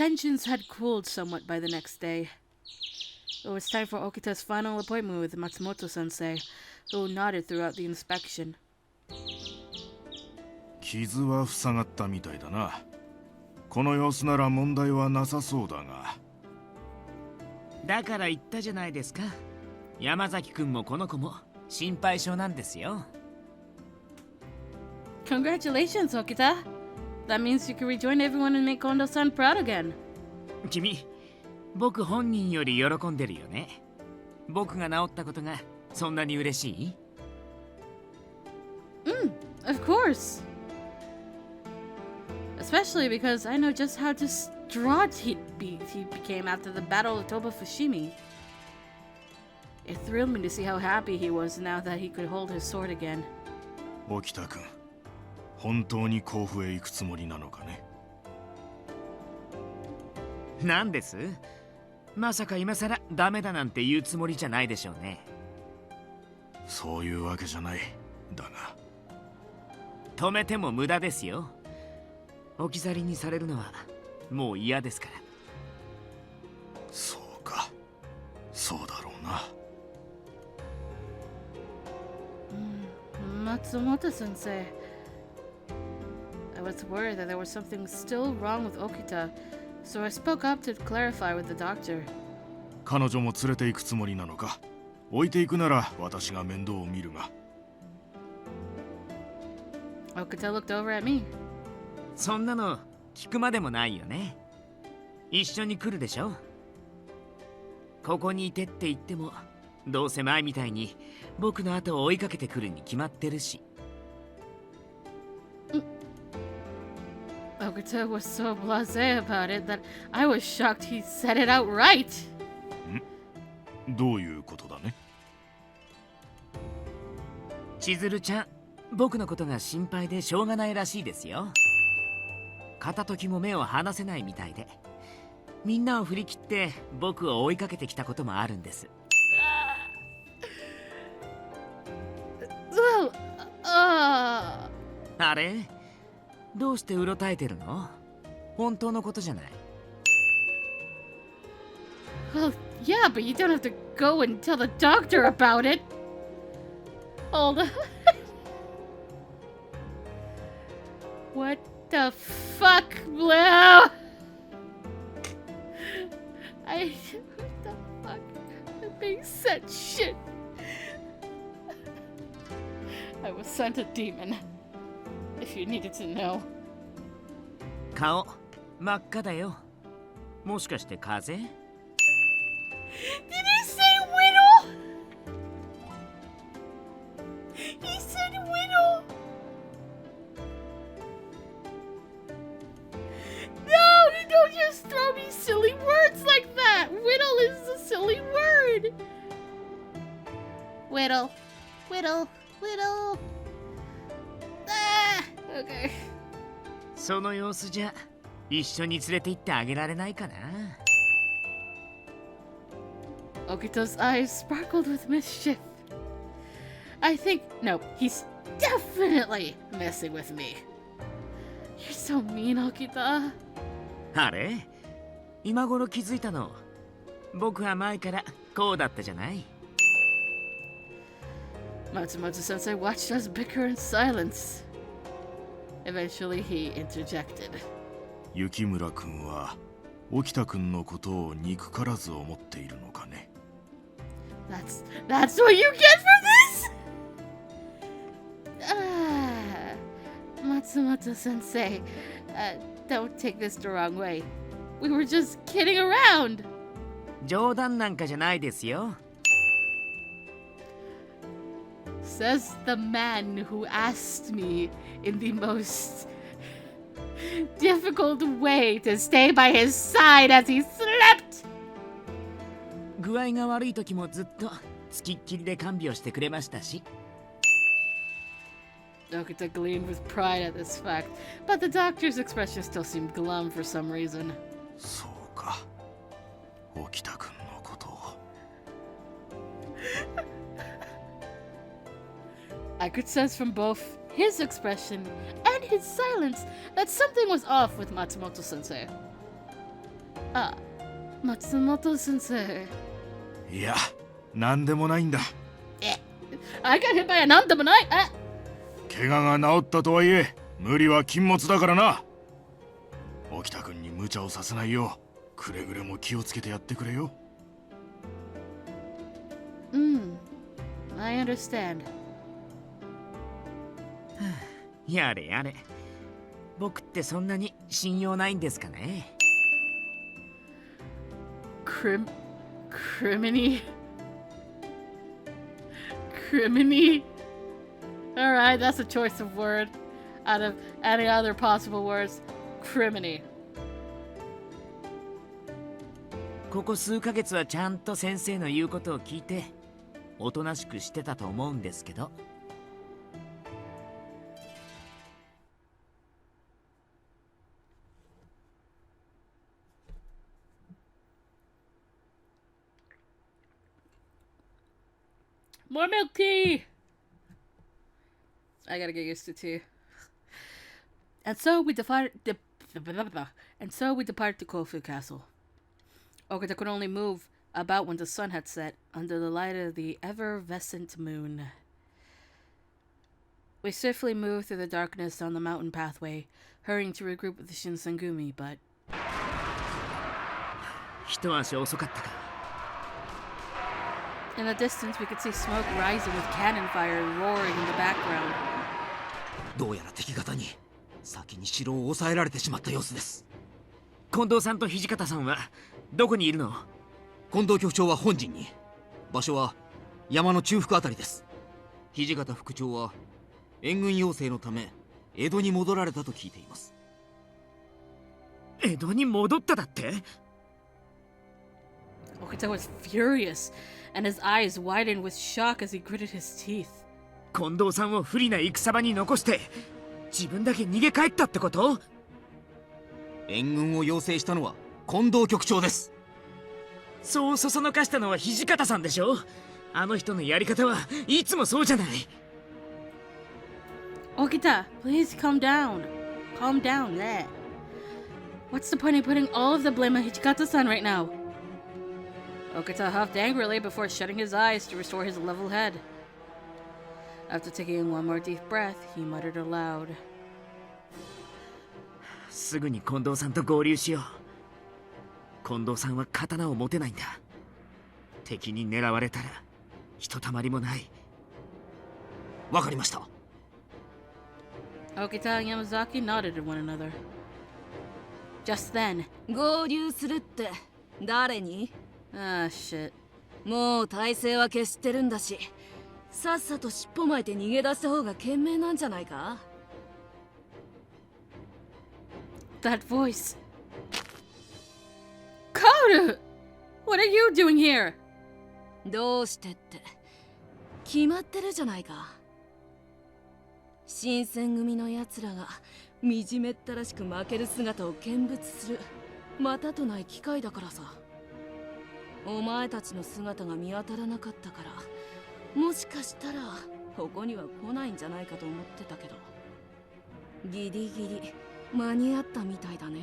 Tensions had cooled somewhat by the next day. It was time for Okita's final appointment with Matsumoto-sensei, who nodded throughout the inspection. 傷は塞がったみたいだな。この様子なら問題はなさそうだが。だから言ったじゃないですか。山崎くんもこの子も心配性なんですよ。Congratulations, Okita! That means you can rejoin everyone and make Kondo-san proud again. 君、僕本人より喜んでるよね。僕が治ったことがそんなに嬉しい？ Of course. Especially because I know just how distraught he became after the Battle of Toba Fushimi. It thrilled me to see how happy he was now that he could hold his sword again. 沖田君、本当に甲府へ行くつもりなのかね。なんです？まさか今さらダメだなんて言うつもりじゃないでしょうね。そういうわけじゃない。だが。止めても無駄ですよ。置き去りにされるのはもう嫌ですから。そうか。そうだろうな。Matsumoto-sensei. I was worried that there was something still wrong with Okita, so I spoke up to clarify with the doctor. 彼女も連れて行くつもりなのか。置いていくなら私が面倒を見るが。Okita looked over at me. そんなの聞くまでもないよね。一緒に来るでしょ。ここにいてって言ってもどうせ前みたいに僕の後を追いかけてくるに決まってるし。Okita was so blasé about it that I was shocked he said it outright. どういうことだね。千鶴ちゃん、僕のことが心配でしょうがないらしいですよ。片時も目を離せないみたいで、みんなを振り切って僕を追いかけてきたこともあるんです。あれ？どうしてうろたえてるの？本当のことじゃない。Well, yeah, but you don't have to go and tell the doctor about it. Hold on. What the fuck, Blue? What the fuck? That being said shit. I was sent a demon. If you needed to know. 顔真っ赤だよ。もしかして風邪？ Did he say widow? He said widow. No, you don't just throw me silly words like that. Whittle is a silly word. Whittle, whittle, whittle. Ah, okay. その様子じゃ一緒に連れて行ってあげられないかな。Okita's eyes sparkled with mischief. I think, no, he's definitely messing with me. You're so mean, Okita. あれ？今頃気づいたの？僕は前からこうだったじゃない。Matsumoto-sensei watched us bicker in silence. Eventually, he interjected. 雪村君は沖田君のことを憎からず思っているのかね。That's what you get for this? Matsumoto-sensei, don't take this the wrong way. We were just kidding around. 冗談なんかじゃないですよ。Says the man who asked me in the most difficult way to stay by his side as he slept. 具合が悪い時もずっとつきっきりで看病してくれましたし。Okita gleamed with pride at this fact, but the doctor's expression still seemed glum for some reason. そうか。沖田君のことを。I could sense from both his expression and his silence that something was off with Matsumoto-sensei. あ、松本先生。いや、なんでもないんだ。I got hit by a なんでもない。怪我が治ったとはいえ、無理は禁物だからな。沖田君に無茶をさせないよう、くれぐれも気をつけてやってくれよ。I understand. やれやれ。僕ってそんなに信用ないんですかね。Criminy. Alright, that's a choice of word out of any other possible words. Criminy. ここ数ヶ月はちゃんと先生の言うことを聞いておとなしくしてたと思うんですけど。More milk tea! I gotta get used to tea. And so we departed to Kofu Castle. Okita could only move about when the sun had set under the light of the effervescent moon. We swiftly moved through the darkness down the mountain pathway, hurrying to regroup with the Shinsengumi, but... 一足遅かったか。In the distance, we could see smoke rising with cannon fire roaring in the background. どうやら敵方に先に城を抑えられてしまった様子です。近藤さんと土方さんはどこにいるの？近藤局長は本陣に。場所は山の中腹あたりです。土方副長は援軍要請のため江戸に戻られたと聞いています。江戸に戻っただって？ Okita was furious, and his eyes widened with shock as he gritted his teeth. 近藤さんを不利な戦場に残して自分だけ逃げ帰ったってこと？援軍を要請したのは近藤局長です。そうそそのかしたのは土方さんでしょ。あの人のやり方はいつもそうじゃない。Okita, please calm down. Calm down, there. What's the point in putting all of the blame on Hichikata-san right now? Okita huffed angrily before shutting his eyes to restore his level head. After taking one more deep breath, he muttered aloud. すぐに近藤さんと合流しよう。近藤さんは刀を持てないんだ。敵に狙われたらひとたまりもない。わかりました。Okita and Yamazaki nodded at one another. Just then, 合流するって誰に？ ah, shit. もう体勢は消してるんだし、さっさと尻尾巻いて逃げ出した方が賢明なんじゃないか？ That voice. Kaoru! What are you doing here? どうしてって決まってるじゃないか。新選組のやつらが惨めったらしく負ける姿を見物するまたとない機会だからさ。お前たちの姿が見当たらなかったから、もしかしたらここには来ないんじゃないかと思ってたけど、ギリギリ間に合ったみたいだね。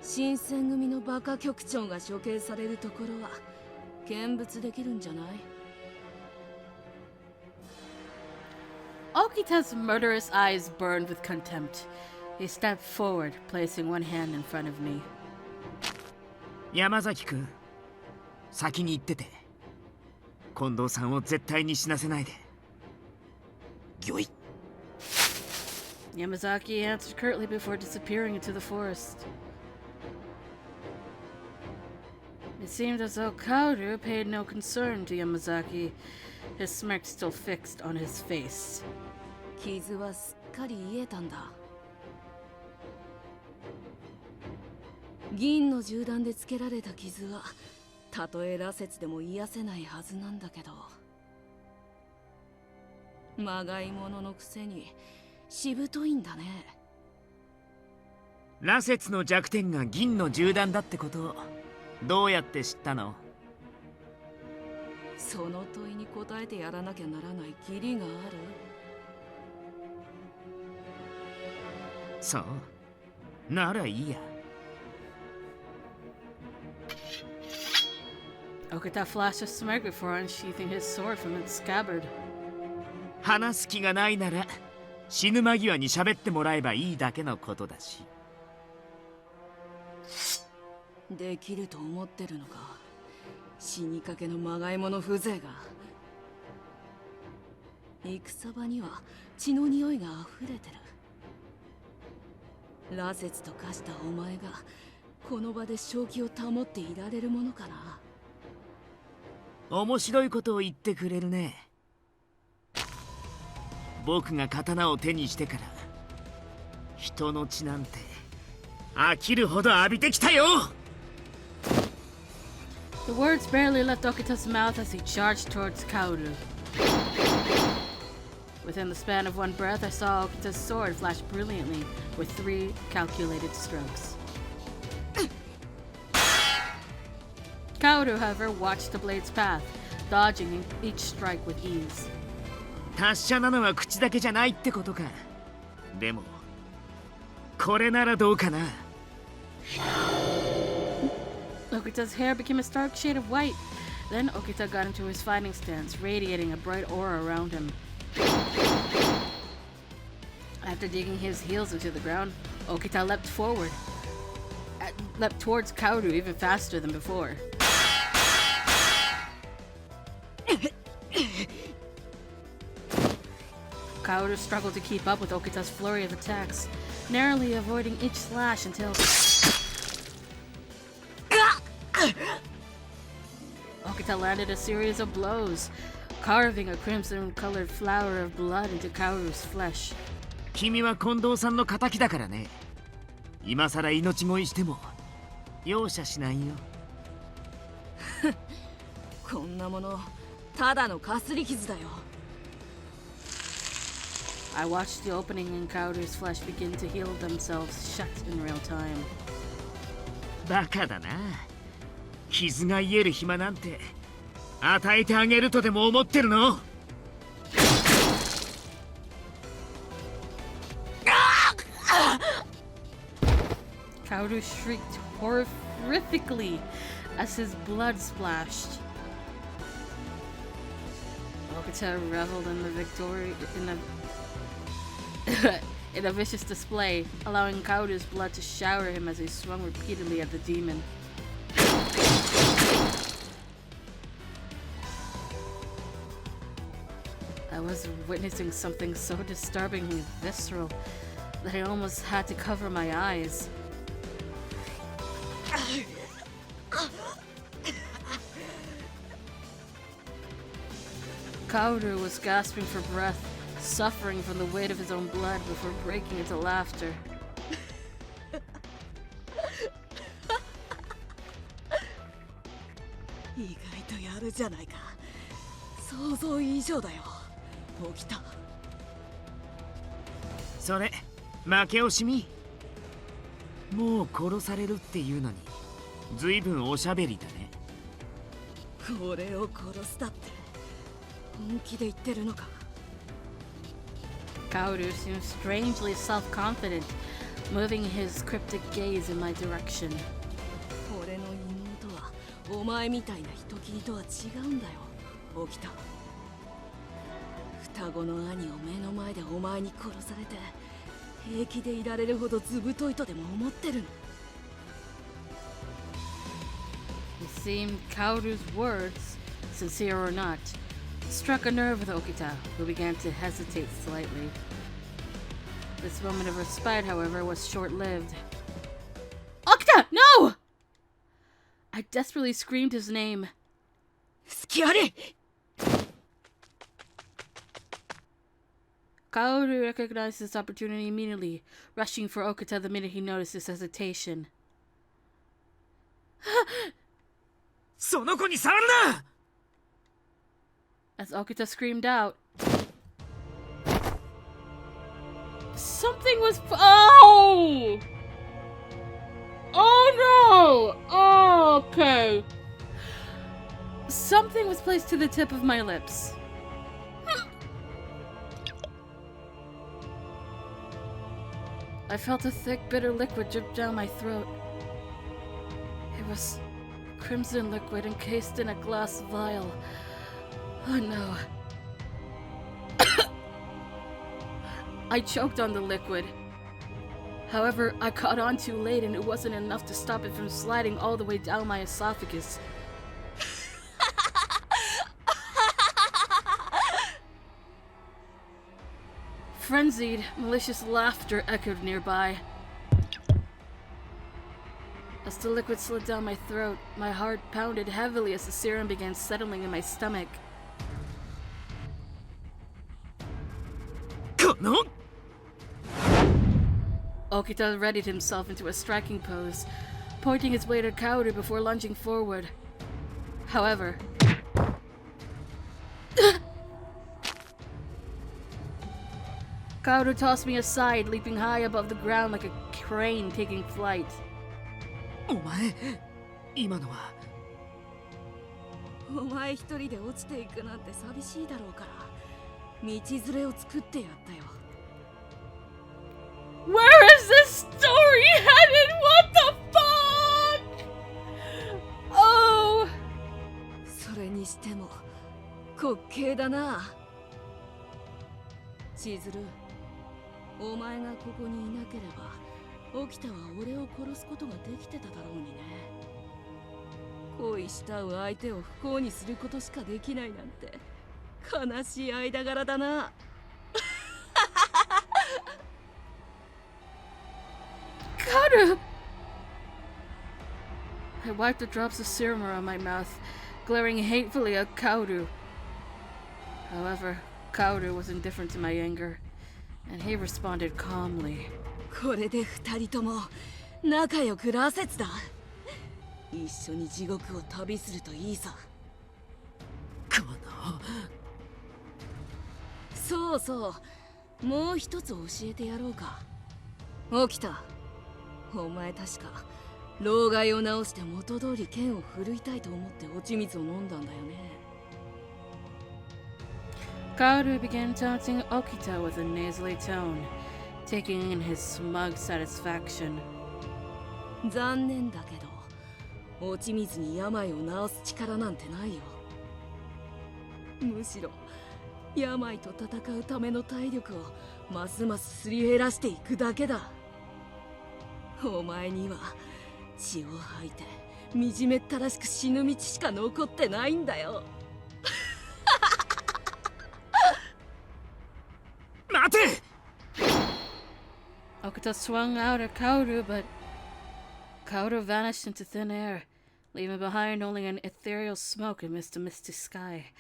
新選組のバカ局長が処刑されるところは見物できるんじゃない？ Okita's murderous eyes burned with contempt. He stepped forward, placing one hand in front of me. 山崎君、先に行ってて。近藤さんを絶対に死なせないで。御意。 Yamazaki answered curtly before disappearing into the forest. It seemed as though Kaoru paid no concern to Yamazaki, his smirk still fixed on his face. 傷はすっかり癒えたんだ。銀の銃弾でつけられた傷はたとえ羅刹でも癒せないはずなんだけど、まがいもののくせにしぶといんだね。羅刹の弱点が銀の銃弾だってことをどうやって知ったの？その問いに答えてやらなきゃならない義理がある。そうならいいや。Okita flashed a smirk before unsheathing his sword from its scabbard. 話す気がないなら死ぬ間際に喋ってもらえばいいだけのことだし。できると思ってるのか、死にかけのまがいもの風情が。戦場には血の匂いが溢れてる。羅刹と化したお前がこの場で正気を保っていられるものかな。面白いことを言ってくれるね。僕が刀を手にしてから人の血なんて飽きるほど浴びてきたよ。 The words barely left Okita's mouth as he charged towards Kaoru. Within the span of one breath, I saw Okita's sword flash brilliantly with 3 calculated strokes. Kaoru, however, watched the blade's path, dodging each strike with ease. 達者なのは口だけじゃないってことか。でもこれならどうかな。 Okita's hair became a stark shade of white. Then Okita got into his fighting stance, radiating a bright aura around him. After digging his heels into the ground, Okita leapt forward. Leapt towards Kaoru even faster than before. Kaoru struggled to keep up with Okita's flurry of attacks, narrowly avoiding each slash until Okita landed a series of blows, carving a crimson-colored flower of blood into Kaoru's flesh. 君は近藤さんの仇だからね。今さら命乞いしても容赦しないよ。こんなものただのかすり傷だよ。I watched the opening in Kaoru's flesh begin to heal themselves shut in real time. バカだな。傷が癒える暇なんて与えてあげるとでも思ってるの？ Kaoru shrieked horrifically as his blood splashed. Okita reveled in the victory in a vicious display, allowing Kaoru's blood to shower him as he swung repeatedly at the demon. I was witnessing something so disturbingly visceral that I almost had to cover my eyes. Kaoru was gasping for breath, suffering from the weight of his own blood before breaking into laughter. 意外とやるじゃないか。想像以上だよ、起きた。それ負け惜しみ？もう殺されるっていうのにずいぶんおしゃべりだね。俺を殺すだって本気で言ってるのか。 Kaoru seemed strangely self-confident, moving his cryptic gaze in my direction. 俺の妹はお前みたいな人斬りとは違うんだよ、起きた。双子の兄を目の前でお前に殺されて平気でいられるほどずぶといとでも思ってるの。 It seemed Kaoru's words, sincere or not, struck a nerve with Okita, who began to hesitate slightly. This moment of respite, however, was short-lived. Okita, no! I desperately screamed his name. 隙あれ! Kaoru recognized this opportunity immediately, rushing for Okita the minute he noticed his hesitation. その子に触るな! As Okita screamed out, something was. Oh! Oh no! Oh, okay. Something was placed to the tip of my lips. I felt a thick, bitter liquid drip down my throat. It was crimson liquid encased in a glass vial. Oh no. I choked on the liquid. However, I caught on too late and it wasn't enough to stop it from sliding all the way down my esophagus. Frenzied, malicious laughter echoed nearby. As the liquid slid down my throat, my heart pounded heavily as the serum began settling in my stomach. Okita readied himself into a striking pose, pointing his blade at Kaoru before lunging forward. However, Kaoru tossed me aside, leaping high above the ground like a crane taking flight. お前今のはお前一人で落ちていくなんて寂しいだろうから道連れを作ってやったよ。 Where is this story headed? What the fuck? Oh! それにしても滑稽だな。千鶴、お前がここにいなければ沖田は俺を殺すことができてただろうにね。恋したう相手を不幸にすることしかできないなんて悲しい間柄だな。Kaoru! I wiped the drops of serum around my mouth, glaring hatefully at Kaoru. However, Kaoru was indifferent to my anger, and he responded calmly. これで二人とも仲良く羅刹だ。一緒に地獄を旅するといいさ。このそうそう、もう一つ教えてやろうか。沖田、お前確か老害を直して元通り剣を振るいたいと思って落ち水を飲んだんだよね。Kaoru began taunting Okita with a nasally tone, taking in his smug satisfaction. 残念だけど、落ち水に病を治す力なんてないよ。むしろ病と戦うための体力をますますすり減らしていくだけだ。お前には血を吐いて惨めったらしく死ぬ道しか残ってないんだよ。待て！ Okita swung out at Kaoru, but Kaoru vanished into thin air, leaving behind only an ethereal smoke amidst a misty sky.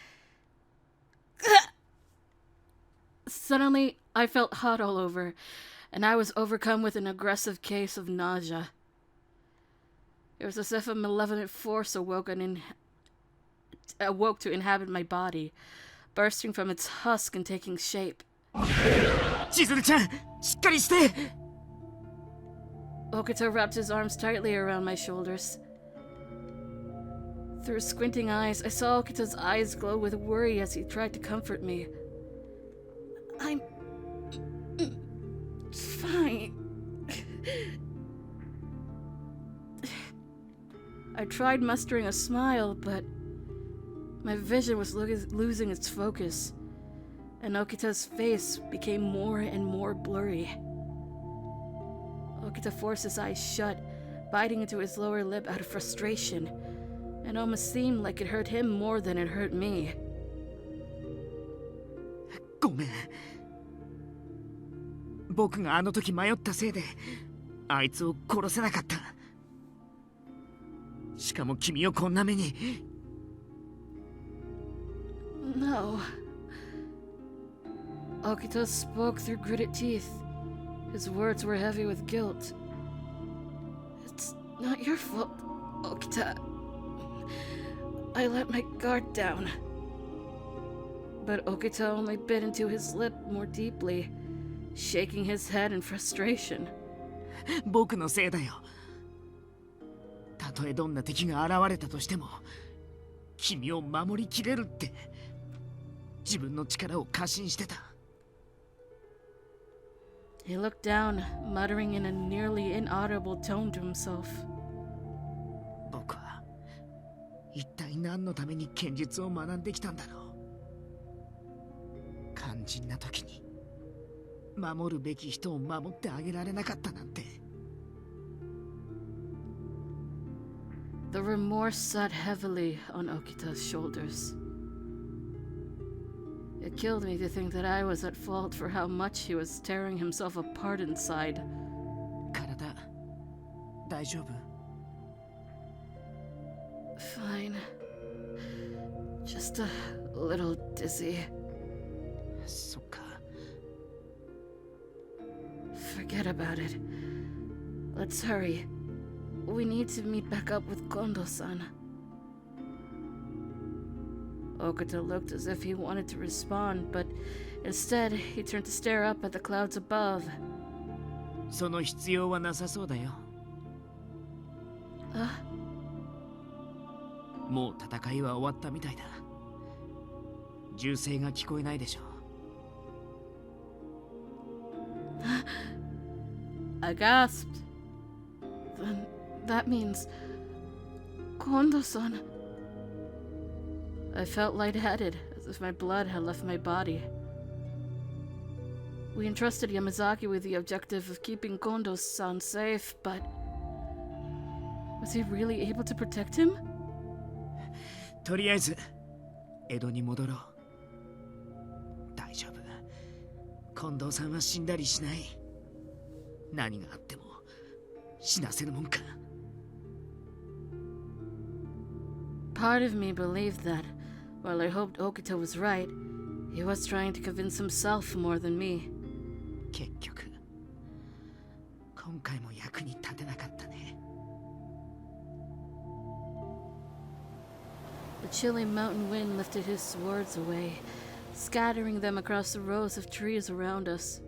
Suddenly, I felt hot all over, and I was overcome with an aggressive case of nausea. It was as if a malevolent force awoke to inhabit my body, bursting from its husk and taking shape. 千鶴ちゃん、しっかりして！ Okita wrapped his arms tightly around my shoulders. Through squinting eyes, I saw Okita's eyes glow with worry as he tried to comfort me. I'm fine. I tried mustering a smile, but my vision was losing its focus, and Okita's face became more and more blurry. Okita forced his eyes shut, biting into his lower lip out of frustration, and almost seemed like it hurt him more than it hurt me. ごめん。僕があの時迷ったせいであいつを殺せなかった。しかも君をこんな目に。No. Okita spoke through gritted teeth. His words were heavy with guilt. It's not your fault, Okita. I let my guard down. But Okita only bit into his lip more deeply, shaking his head in frustration. 僕のせいだよ。たとえどんな敵が現れたとしても、君を守りきれるって自分の力を過信してた。He looked down, muttering in a nearly inaudible tone to himself. 僕は何のために剣術を学んできたんだろう。肝心な時に守るべき人を守ってあげられなかったなんて。 The remorse sat heavily on Okita's shoulders. It killed me to think that I was at fault for how much he was tearing himself apart inside. 体大丈夫？ Fine. Just a little dizzy. そっか。 Forget about it. Let's hurry. We need to meet back up with Kondo-san. Okita looked as if he wanted to respond, but instead he turned to stare up at the clouds above. その必要はなさそうだよ。もう戦いは終わったみたいだ。銃声が聞こえないでしょう。 I gasped. Then that means Kondo-san. I felt lightheaded, as if my blood had left my body. We entrusted Yamazaki with the objective of keeping Kondo-san safe, but was he really able to protect him? とりあえず江戸に戻ろう。大丈夫。近藤さんは死んだりしない。何があっても死なせるもんか。 Part of me believed that, while I hoped Okita was right, he was trying to convince himself more than me. 結局今回も役に立てなかったね。 The chilly mountain wind lifted his swords away, scattering them across the rows of trees around us.